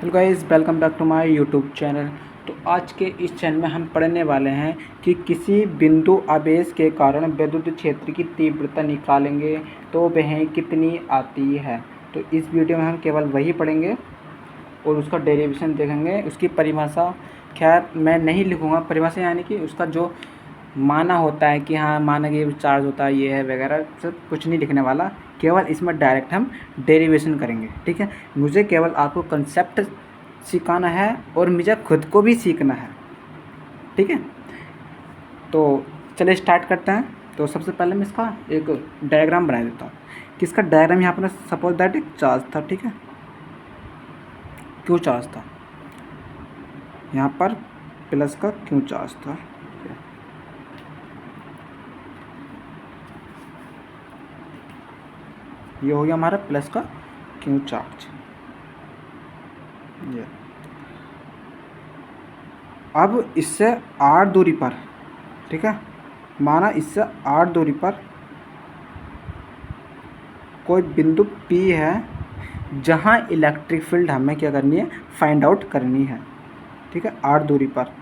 Hello guys, welcome back to my YouTube channel. तो आज के इस चैनल में हम पढ़ने वाले हैं कि किसी बिंदु आवेश के कारण विद्युत क्षेत्र की तीव्रता निकालेंगे तो वह कितनी आती है। तो इस वीडियो में हम केवल वही पढ़ेंगे और उसका डेरिवेशन देखेंगे। उसकी परिभाषा खैर मैं नहीं लिखूँगा, परिभाषा यानी कि उसका जो माना होता है कि हाँ माना कि ये चार्ज होता है, ये है वगैरह, सब कुछ नहीं लिखने वाला। केवल इसमें डायरेक्ट हम डेरिवेशन करेंगे, ठीक है। मुझे केवल आपको कंसेप्ट सिखाना है और मुझे खुद को भी सीखना है, ठीक है। तो चलिए स्टार्ट करते हैं। तो सबसे पहले मैं इसका एक डायग्राम बना देता हूँ कि इसका डायग्राम यहाँ पर सपोज दैट एक चार्ज था, ठीक है। क्यों चार्ज था, यहाँ पर प्लस का क्यों चार्ज था। ये हो गया हमारा प्लस का क्यू चार्ज। ये अब इससे आर दूरी पर, ठीक है, माना इससे आर दूरी पर कोई बिंदु P है जहाँ इलेक्ट्रिक फील्ड हमें क्या करनी है, फाइंड आउट करनी है, ठीक है। आर दूरी पर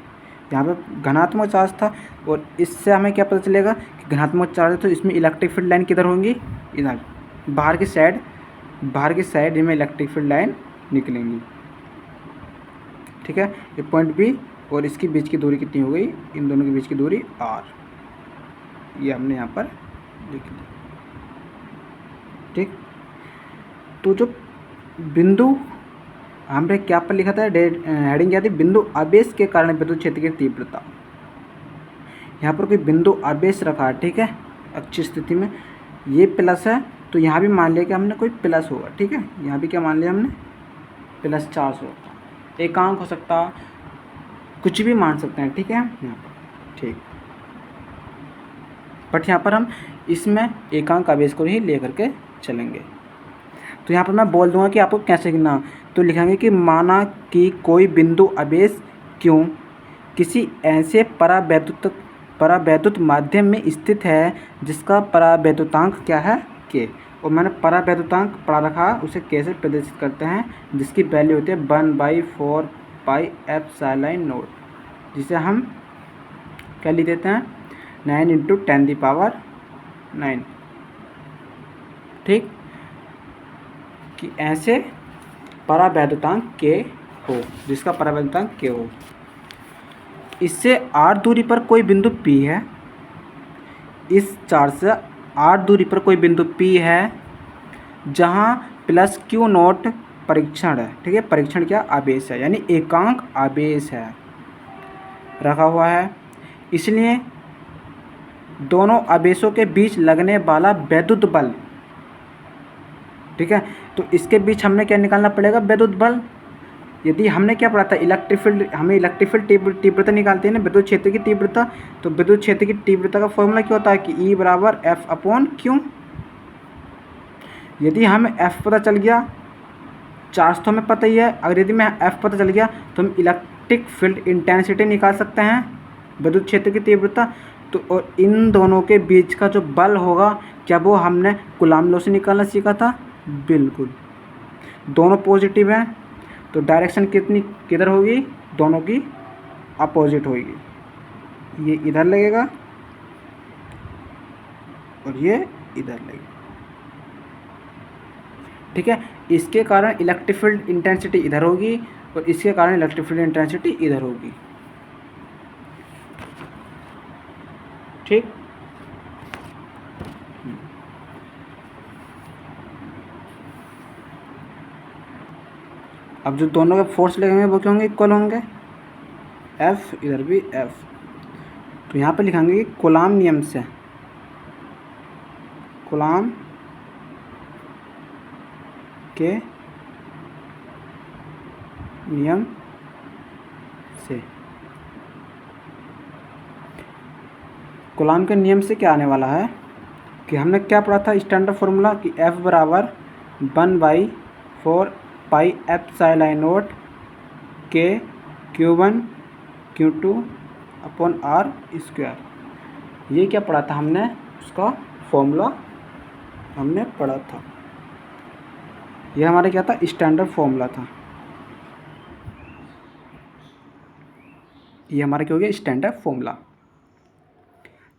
यहाँ पे धनात्मक चार्ज था और इससे हमें क्या पता चलेगा कि धनात्मक चार्ज है, तो इसमें इलेक्ट्रिक फील्ड लाइन किधर होंगी, इधर बाहर की साइड में इलेक्ट्रिक फील्ड लाइन निकलेंगी, ठीक है। ये पॉइंट बी और इसके बीच की दूरी कितनी हो गई, इन दोनों के बीच की दूरी आर, ये हमने यहाँ पर लिख ली, ठीक। तो जो बिंदु हमने क्या पर लिखा था, हेडिंग क्या थी, बिंदु आवेश के कारण विद्युत क्षेत्र की तीव्रता। यहाँ पर कोई बिंदु आवेश रखा है, ठीक है, अच्छी स्थिति में, ये प्लस है, तो यहाँ भी मान लिया कि हमने कोई प्लस होगा, ठीक है। यहाँ भी क्या मान लिया हमने, प्लस चार्ज होगा, एकांक हो सकता, कुछ भी मान सकते हैं, ठीक है यहाँ पर, ठीक। बट यहाँ पर हम इसमें एकांक आवेश को ही लेकर के चलेंगे। तो यहाँ पर मैं बोल दूंगा कि आपको कैसे लिखना। तो लिखेंगे कि माना कि कोई बिंदु आवेश क्यों किसी ऐसे परावैद्युत माध्यम में स्थित है जिसका परावैद्युतांक क्या है, के। और मैंने परावैद्युतांक पढ़ा रखा, उसे कैसे प्रदर्शित करते हैं, जिसकी वैल्यू होती है 1/4 पाई एप्सिलॉन नॉट, जिसे हम क्या लिख देते हैं, 9 × 10⁹, ठीक। कि ऐसे परावैद्युतांक के हो, जिसका परावैद्युतांक के हो। इससे आर दूरी पर कोई बिंदु P है, इस चार्ज से आर दूरी पर कोई बिंदु P है जहाँ प्लस क्यू नॉट परीक्षण है, ठीक है। परीक्षण क्या, आवेश है, यानी एकांक आवेश है रखा हुआ है। इसलिए दोनों आवेशों के बीच लगने वाला विद्युत बल, ठीक है। तो इसके बीच हमें क्या निकालना पड़ेगा, विद्युत बल। यदि हमने क्या पढ़ा था, इलेक्ट्रिक फील्ड, हमें इलेक्ट्रिक फील्ड तीव्रता निकालते हैं ना, विद्युत क्षेत्र की तीव्रता। तो विद्युत क्षेत्र की तीव्रता का फॉर्मूला क्या होता है कि E = F/Q। यदि हमें F पता चल गया, चार्ज तो हमें पता ही है, अगर यदि मैं F पता चल गया तो हम इलेक्ट्रिक फील्ड इंटेंसिटी निकाल सकते हैं, विद्युत क्षेत्र की तीव्रता। तो और इन दोनों के बीच का जो बल होगा, क्या वो हमने कूलॉम लॉ से निकालना सीखा था, बिल्कुल। दोनों पॉजिटिव हैं तो डायरेक्शन किधर होगी, दोनों की अपोजिट होगी। ये इधर लगेगा और ये इधर लगेगा, ठीक है। इसके कारण इलेक्ट्रिक फील्ड इंटेंसिटी इधर होगी और इसके कारण इलेक्ट्रिक फील्ड इंटेंसिटी इधर होगी, ठीक। अब जो दोनों के फोर्स लगेंगे वो क्या होंगे, इक्वल होंगे, F इधर भी F। तो यहाँ पे लिखेंगे कि कूलॉम नियम से, कूलॉम के नियम से, कूलॉम के नियम से क्या आने वाला है कि हमने क्या पढ़ा था, स्टैंडर्ड फार्मूला कि F = 1/4 पाई एप्सिलॉन नॉट के Q1 Q2/R²। ये क्या पढ़ा था हमने, उसका फॉर्मूला हमने पढ़ा था। ये हमारा क्या था, स्टैंडर्ड फार्मूला था। ये हमारा क्या हो गया, स्टैंडर्ड फॉर्मूला,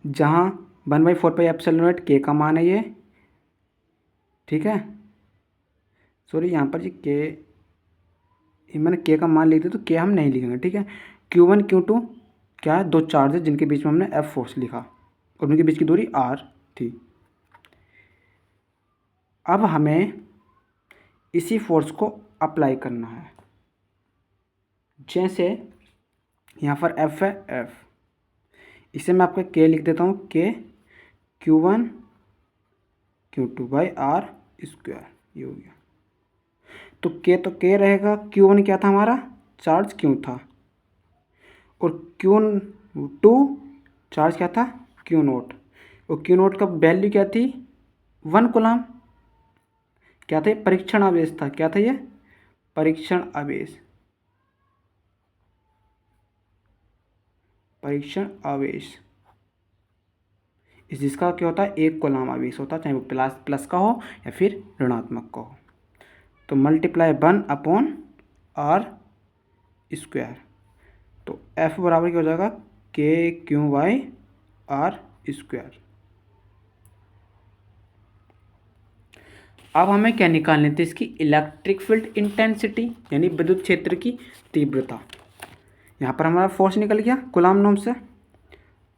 जहाँ 1/4πε के का मान है ये, ठीक है। सॉरी यहाँ पर जी के, मैंने के का मान लिख दिया, तो के हम नहीं लिखेंगे, ठीक है। Q1 Q2 क्या है, दो चार्ज है जिनके बीच में हमने F फोर्स लिखा और उनके बीच की दूरी R थी। अब हमें इसी फोर्स को अप्लाई करना है। जैसे यहाँ पर F है, F, इसे मैं आपका के लिख देता हूँ, के Q1 Q2 by R square, ये हो गया। तो के रहेगा, Q1 क्या था हमारा, चार्ज Q था, और Q2 चार्ज क्या था, Q नोट, और Q नोट का वैल्यू क्या थी, 1 कूलम। क्या था ये, परीक्षण आवेश था, क्या था ये, परीक्षण आवेश, परीक्षण आवेश। इस जिसका क्या होता है, 1 कूलम आवेश होता है, चाहे वो प्लस का हो या फिर ऋणात्मक का हो। तो मल्टीप्लाई 1/R स्क्वायर, तो F बराबर क्या हो जाएगा, KQ/R स्क्वायर। अब हमें क्या निकालनी थी, इसकी इलेक्ट्रिक फील्ड इंटेंसिटी, यानी विद्युत क्षेत्र की तीव्रता। यहाँ पर हमारा फोर्स निकल गया कूलम नियम से,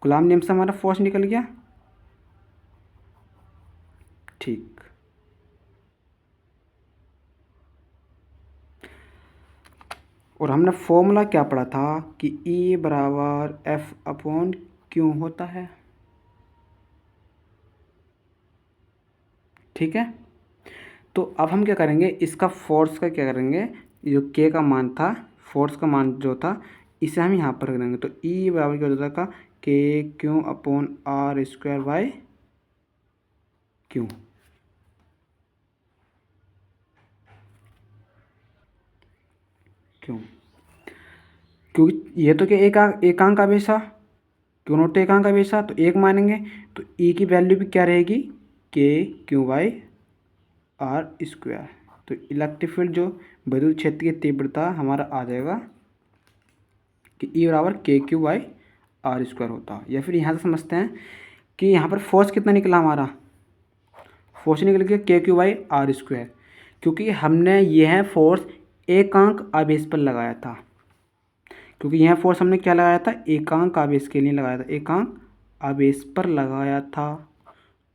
कूलम नियम से हमारा फोर्स निकल गया, ठीक। और हमने फॉर्मूला क्या पढ़ा था कि E बराबर F/Q होता है, ठीक है। तो अब हम क्या करेंगे, इसका फोर्स का क्या करेंगे, जो के का मान था, फोर्स का मान जो था, इसे हम यहाँ पर रख देंगे। तो E बराबर क्या हो जाएगा, KQ/R स्क्वायर बाई Q, क्यों, क्योंकि ये तो क्या एकांक आवेश था, क्यों नोट एकांक आवेश था, तो एक मानेंगे। तो E की वैल्यू भी क्या रहेगी, KQ/R स्क्वायर। तो इलेक्ट्रिक फील्ड जो विद्युत क्षेत्र की तीव्रता हमारा आ जाएगा कि E बराबर KQ/R स्क्वायर होता है। या फिर यहाँ से समझते हैं कि यहाँ पर फोर्स कितना निकला हमारा, फोर्स निकल गया KQ/R स्क्वायर, क्योंकि हमने यह फोर्स एकांक आवेश पर लगाया था, क्योंकि यह फोर्स हमने क्या लगाया था, एकांक आवेश के लिए लगाया था, एकांक आवेश पर लगाया था।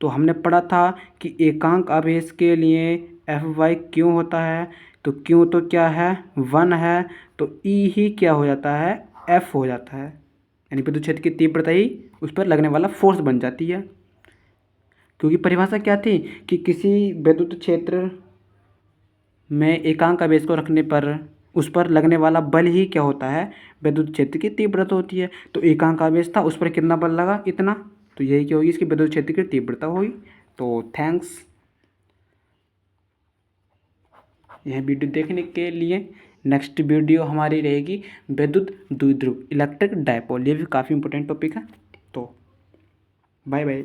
तो हमने पढ़ा था कि एकांक आवेश के लिए F/Q होता है, तो Q तो क्या है, 1 है, तो E ही क्या हो जाता है, F हो जाता है, यानी विद्युत क्षेत्र की तीव्रता ही उस पर लगने वाला फोर्स बन जाती है। क्योंकि परिभाषा क्या थी कि किसी विद्युत क्षेत्र में एकांक आवेश को रखने पर उस पर लगने वाला बल ही क्या होता है, विद्युत क्षेत्र की तीव्रता होती है। तो एकांक आवेश था, उस पर कितना बल लगा, इतना, तो यही क्या होगी, इसकी विद्युत क्षेत्र की तीव्रता होगी। तो थैंक्स यह वीडियो देखने के लिए। नेक्स्ट वीडियो हमारी रहेगी विद्युत द्विध्रुव, इलेक्ट्रिक डायपोल, ये भी काफ़ी इंपॉर्टेंट टॉपिक है। तो बाय बाय।